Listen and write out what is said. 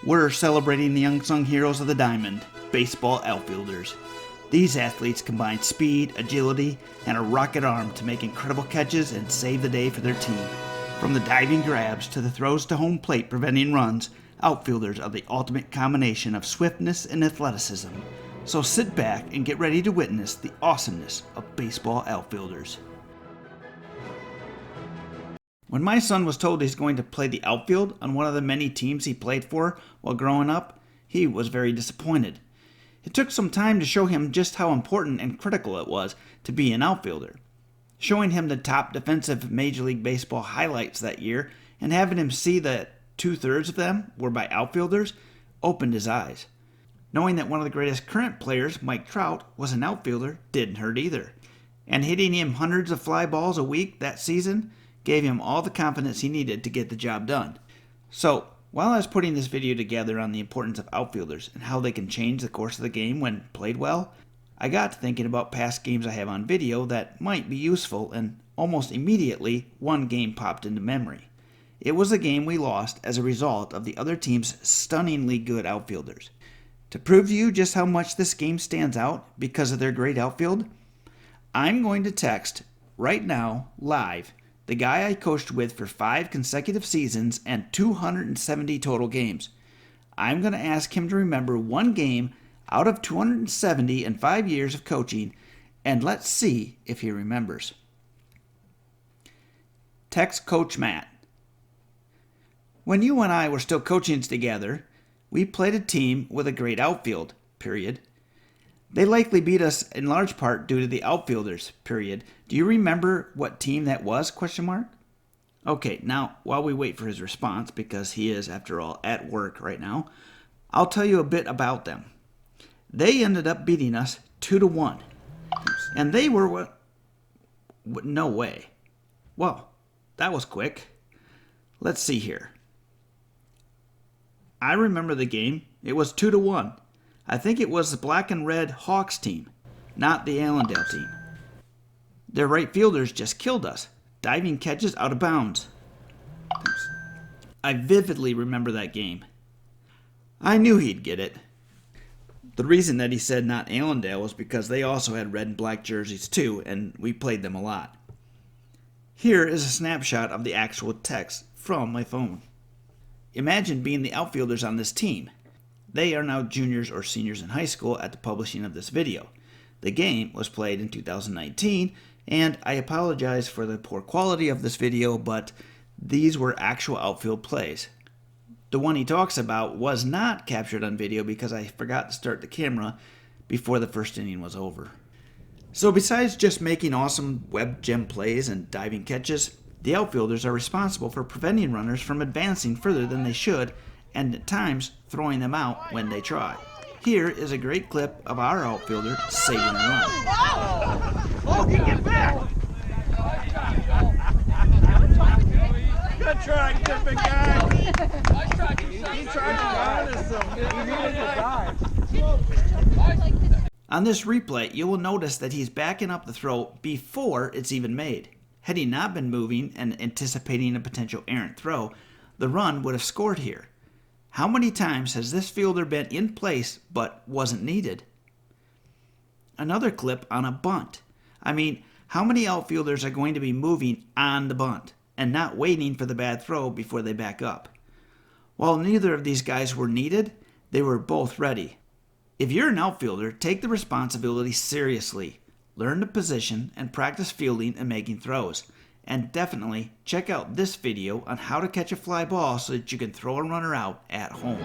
We're celebrating the unsung heroes of the diamond, baseball outfielders. These athletes combine speed, agility, and a rocket arm to make incredible catches and save the day for their team. From the diving grabs to the throws to home plate preventing runs, outfielders are the ultimate combination of swiftness and athleticism. So sit back and get ready to witness the awesomeness of baseball outfielders. When my son was told he's going to play the outfield on one of the many teams he played for while growing up, he was very disappointed. It took some time to show him just how important and critical it was to be an outfielder. Showing him the top defensive Major League Baseball highlights that year and having him see that 2/3 of them were by outfielders opened his eyes. Knowing that one of the greatest current players, Mike Trout, was an outfielder didn't hurt either. And hitting him hundreds of fly balls a week that season gave him all the confidence he needed to get the job done. So, while I was putting this video together on the importance of outfielders and how they can change the course of the game when played well, I got to thinking about past games I have on video that might be useful, and almost immediately one game popped into memory. It was a game we lost as a result of the other team's stunningly good outfielders. To prove to you just how much this game stands out because of their great outfield, I'm going to text right now, live, the guy I coached with for 5 consecutive seasons and 270 total games. I'm going to ask him to remember one game out of 270 in 5 years of coaching, and let's see if he remembers. Text Coach Matt. When you and I were still coaching together, we played a team with a great outfield, period. They likely beat us in large part due to the outfielders, period. Do you remember what team that was, ? Okay, now, while we wait for his response, because he is, after all, at work right now, I'll tell you a bit about them. They ended up beating us 2-1. And they were what? No way. Well, that was quick. Let's see here. I remember the game. It was 2-1. I think it was the black and red Hawks team, not the Allendale team. Their right fielders just killed us, diving catches out of bounds. I vividly remember that game. I knew he'd get it. The reason that he said not Allendale was because they also had red and black jerseys too, and we played them a lot. Here is a snapshot of the actual text from my phone. Imagine being the outfielders on this team. They are now juniors or seniors in high school at the publishing of this video. The game was played in 2019, and I apologize for the poor quality of this video, but these were actual outfield plays. The one he talks about was not captured on video because I forgot to start the camera before the first inning was over. So besides just making awesome web gem plays and diving catches, the outfielders are responsible for preventing runners from advancing further than they should, and at times throwing them out when they try. Here is a great clip of our outfielder saving a run. Oh, he get back! Good try, big guy. He tried to run us some. He needed to dive. On this replay, you will notice that he's backing up the throw before it's even made. Had he not been moving and anticipating a potential errant throw, the run would have scored here. How many times has this fielder been in place but wasn't needed? Another clip on a bunt. I mean, how many outfielders are going to be moving on the bunt and not waiting for the bad throw before they back up? While neither of these guys were needed, they were both ready. If you're an outfielder, take the responsibility seriously. Learn the position and practice fielding and making throws. And definitely check out this video on how to catch a fly ball so that you can throw a runner out at home.